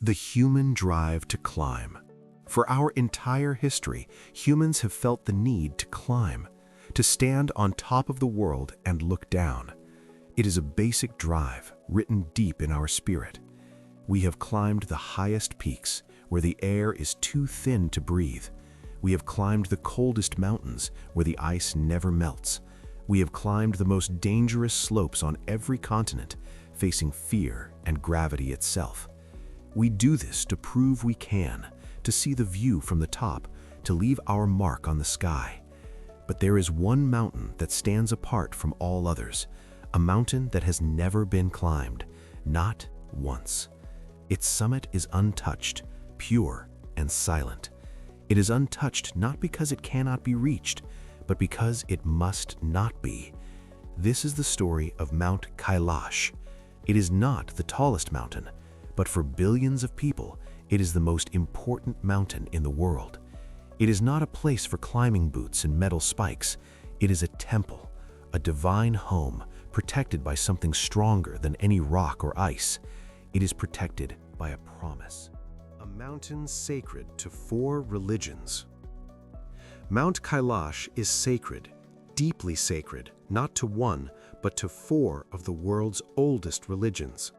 The human drive to climb. For our entire history, humans have felt the need to climb, to stand on top of the world and look down. It is a basic drive written deep in our spirit. We have climbed the highest peaks where the air is too thin to breathe. We have climbed the coldest mountains where the ice never melts. We have climbed the most dangerous slopes on every continent, facing fear and gravity itself. We do this to prove we can, to see the view from the top, to leave our mark on the sky. But there is one mountain that stands apart from all others, a mountain that has never been climbed, not once. Its summit is untouched, pure, and silent. It is untouched not because it cannot be reached, but because it must not be. This is the story of Mount Kailash. It is not the tallest mountain, but for billions of people, it is the most important mountain in the world. It is not a place for climbing boots and metal spikes. It is a temple, a divine home, protected by something stronger than any rock or ice. It is protected by a promise. A mountain sacred to 4 religions. Mount Kailash is sacred, deeply sacred, not to one, but to 4 of the world's oldest religions.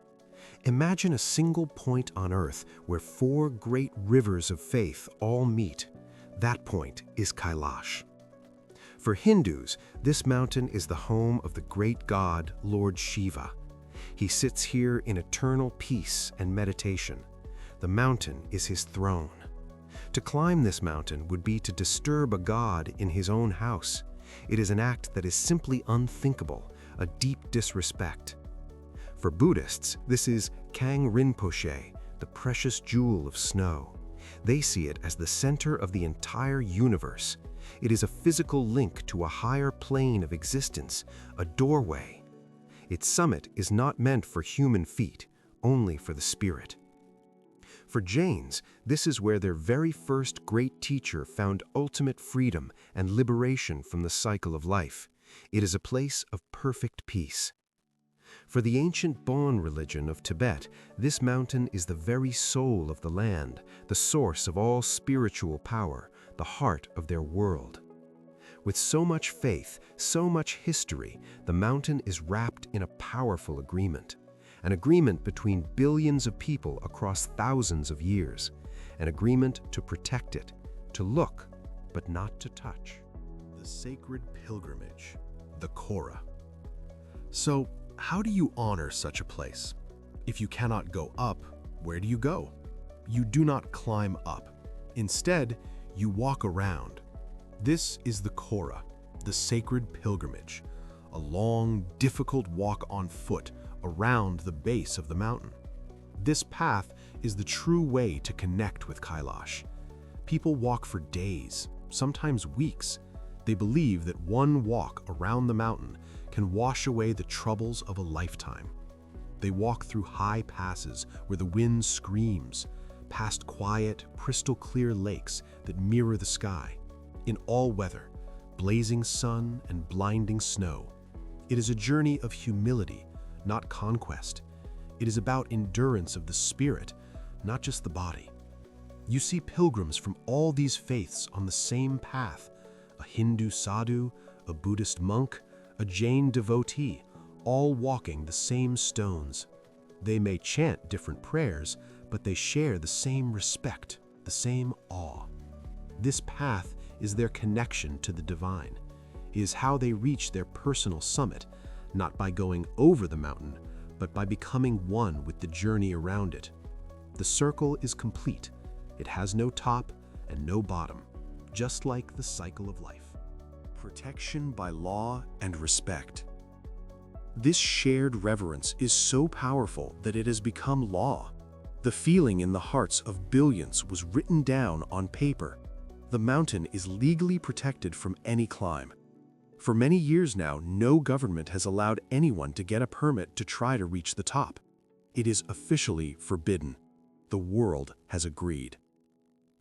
Imagine a single point on Earth where 4 great rivers of faith all meet. That point is Kailash. For Hindus, this mountain is the home of the great god, Lord Shiva. He sits here in eternal peace and meditation. The mountain is his throne. To climb this mountain would be to disturb a god in his own house. It is an act that is simply unthinkable, a deep disrespect. For Buddhists, this is Kang Rinpoche, the precious jewel of snow. They see it as the center of the entire universe. It is a physical link to a higher plane of existence, a doorway. Its summit is not meant for human feet, only for the spirit. For Jains, this is where their very first great teacher found ultimate freedom and liberation from the cycle of life. It is a place of perfect peace. For the ancient Bon religion of Tibet, this mountain is the very soul of the land, the source of all spiritual power, the heart of their world. With so much faith, so much history, the mountain is wrapped in a powerful agreement. An agreement between billions of people across thousands of years. An agreement to protect it, to look, but not to touch. The sacred pilgrimage, the Kora. So, how do you honor such a place? If you cannot go up, where do you go? You do not climb up. Instead, you walk around. This is the Kora, the sacred pilgrimage, a long, difficult walk on foot around the base of the mountain. This path is the true way to connect with Kailash. People walk for days, sometimes weeks. They believe that one walk around the mountain can wash away the troubles of a lifetime. They walk through high passes where the wind screams, past quiet, crystal-clear lakes that mirror the sky. In all weather, blazing sun and blinding snow. It is a journey of humility, not conquest. It is about endurance of the spirit, not just the body. You see pilgrims from all these faiths on the same path, a Hindu sadhu, a Buddhist monk, a Jain devotee, all walking the same stones. They may chant different prayers, but they share the same respect, the same awe. This path is their connection to the divine. It is how they reach their personal summit, not by going over the mountain, but by becoming one with the journey around it. The circle is complete. It has no top and no bottom, just like the cycle of life. Protection by law and respect. This shared reverence is so powerful that it has become law. The feeling in the hearts of billions was written down on paper. The mountain is legally protected from any climb. For many years now, no government has allowed anyone to get a permit to try to reach the top. It is officially forbidden. The world has agreed.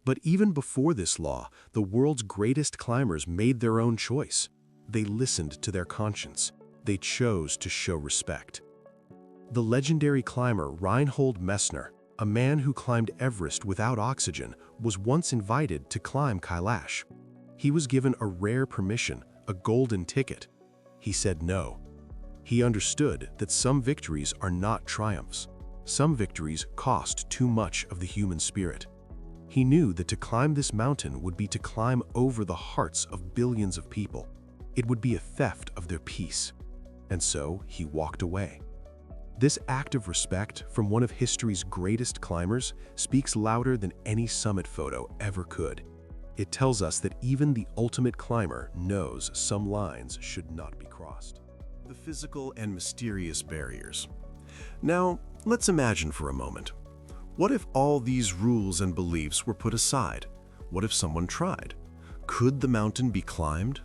But even before this law, the world's greatest climbers made their own choice. They listened to their conscience. They chose to show respect. The legendary climber Reinhold Messner, a man who climbed Everest without oxygen, was once invited to climb Kailash. He was given a rare permission, a golden ticket. He said no. He understood that some victories are not triumphs. Some victories cost too much of the human spirit. He knew that to climb this mountain would be to climb over the hearts of billions of people. It would be a theft of their peace. And so he walked away. This act of respect from one of history's greatest climbers speaks louder than any summit photo ever could. It tells us that even the ultimate climber knows some lines should not be crossed. The physical and mysterious barriers. Now, let's imagine for a moment. What if all these rules and beliefs were put aside? What if someone tried? Could the mountain be climbed?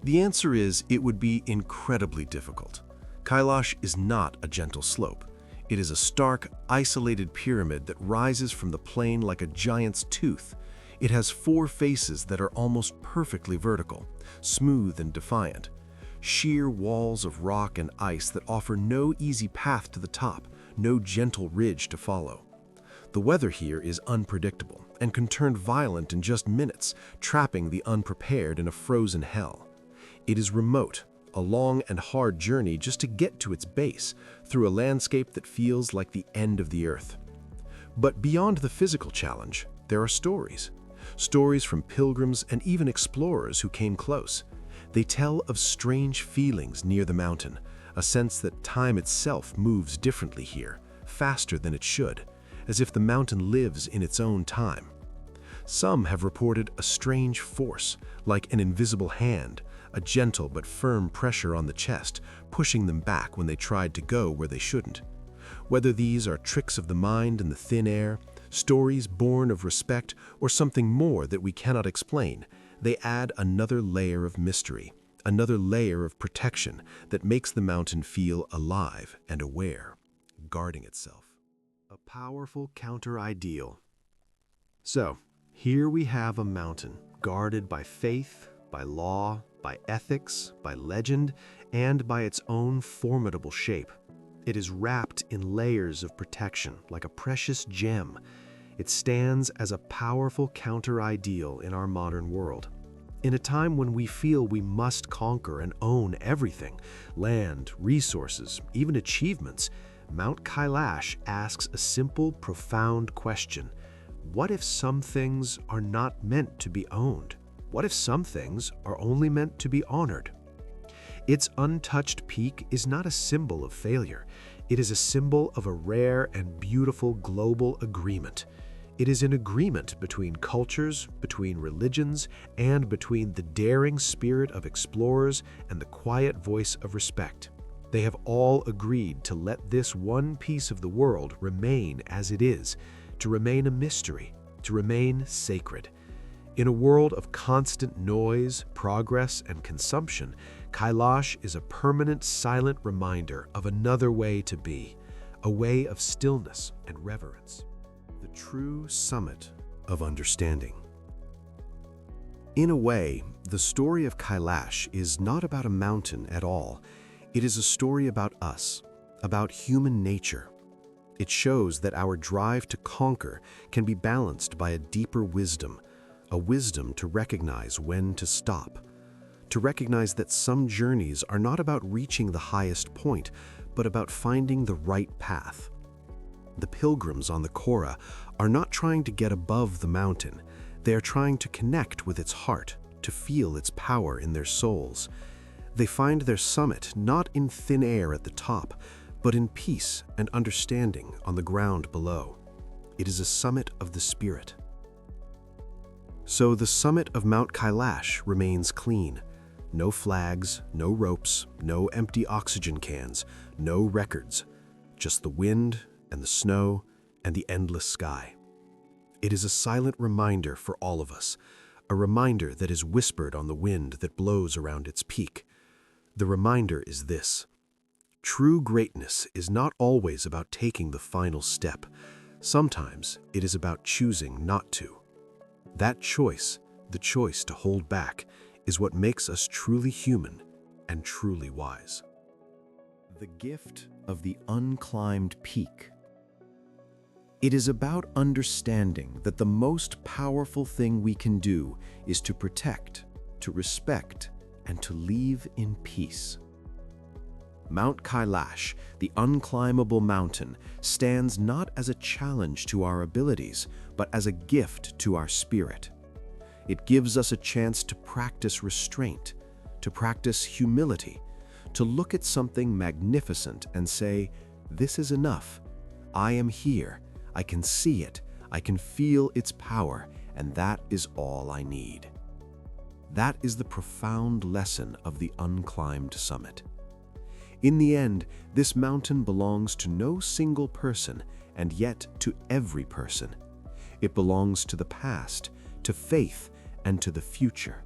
The answer is it would be incredibly difficult. Kailash is not a gentle slope. It is a stark, isolated pyramid that rises from the plain like a giant's tooth. It has 4 faces that are almost perfectly vertical, smooth and defiant. Sheer walls of rock and ice that offer no easy path to the top, no gentle ridge to follow. The weather here is unpredictable and can turn violent in just minutes, trapping the unprepared in a frozen hell. It is remote, a long and hard journey just to get to its base, through a landscape that feels like the end of the earth. But beyond the physical challenge, there are stories. Stories from pilgrims and even explorers who came close. They tell of strange feelings near the mountain, a sense that time itself moves differently here, faster than it should, as if the mountain lives in its own time. Some have reported a strange force, like an invisible hand, a gentle but firm pressure on the chest, pushing them back when they tried to go where they shouldn't. Whether these are tricks of the mind in the thin air, stories born of respect, or something more that we cannot explain, they add another layer of mystery, another layer of protection that makes the mountain feel alive and aware, guarding itself. A powerful counter-ideal. So, here we have a mountain guarded by faith, by law, by ethics, by legend, and by its own formidable shape. It is wrapped in layers of protection like a precious gem. It stands as a powerful counter-ideal in our modern world. In a time when we feel we must conquer and own everything, land, resources, even achievements, Mount Kailash asks a simple, profound question. What if some things are not meant to be owned? What if some things are only meant to be honored? Its untouched peak is not a symbol of failure. It is a symbol of a rare and beautiful global agreement. It is an agreement between cultures, between religions, and between the daring spirit of explorers and the quiet voice of respect. They have all agreed to let this one piece of the world remain as it is, to remain a mystery, to remain sacred. In a world of constant noise, progress, and consumption, Kailash is a permanent silent reminder of another way to be, a way of stillness and reverence. The true summit of understanding. In a way, the story of Kailash is not about a mountain at all. It is a story about us, about human nature. It shows that our drive to conquer can be balanced by a deeper wisdom, a wisdom to recognize when to stop, to recognize that some journeys are not about reaching the highest point, but about finding the right path. The pilgrims on the Kora are not trying to get above the mountain. They are trying to connect with its heart, to feel its power in their souls. They find their summit not in thin air at the top, but in peace and understanding on the ground below. It is a summit of the spirit. So the summit of Mount Kailash remains clean. No flags, no ropes, no empty oxygen cans, no records, just the wind and the snow and the endless sky. It is a silent reminder for all of us, a reminder that is whispered on the wind that blows around its peak. The reminder is this: true greatness is not always about taking the final step. Sometimes it is about choosing not to. That choice, the choice to hold back, is what makes us truly human and truly wise. The gift of the unclimbed peak. It is about understanding that the most powerful thing we can do is to protect, to respect, and to leave in peace. Mount Kailash, the unclimbable mountain, stands not as a challenge to our abilities, but as a gift to our spirit. It gives us a chance to practice restraint, to practice humility, to look at something magnificent and say, "This is enough. I am here. I can see it. I can feel its power, and that is all I need." That is the profound lesson of the Unclimbed summit. In the end, this mountain belongs to no single person, and yet to every person. It belongs to the past, to faith, and to the future.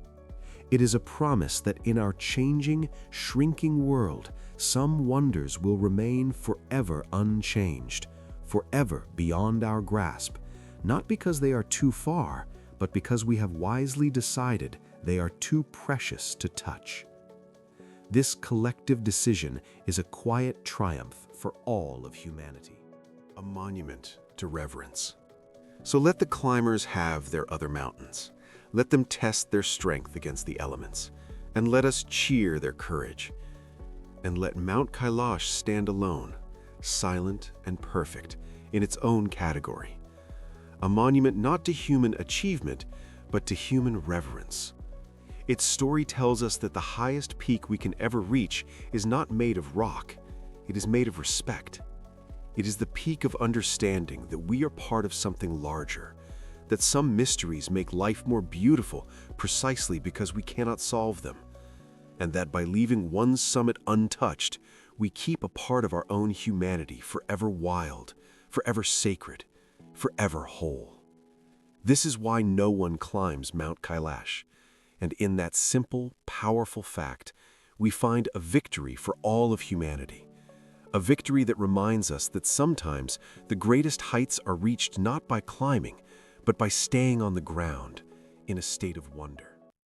It is a promise that in our changing, shrinking world, some wonders will remain forever unchanged, forever beyond our grasp, not because they are too far, but because we have wisely decided they are too precious to touch. This collective decision is a quiet triumph for all of humanity. A monument to reverence. So let the climbers have their other mountains. Let them test their strength against the elements, and let us cheer their courage. And let Mount Kailash stand alone, silent and perfect in its own category. A monument not to human achievement, but to human reverence. Its story tells us that the highest peak we can ever reach is not made of rock, it is made of respect. It is the peak of understanding that we are part of something larger, that some mysteries make life more beautiful precisely because we cannot solve them, and that by leaving one summit untouched, we keep a part of our own humanity forever wild, forever sacred, forever whole. This is why no one climbs Mount Kailash. And in that simple, powerful fact, we find a victory for all of humanity. A victory that reminds us that sometimes the greatest heights are reached not by climbing, but by staying on the ground in a state of wonder.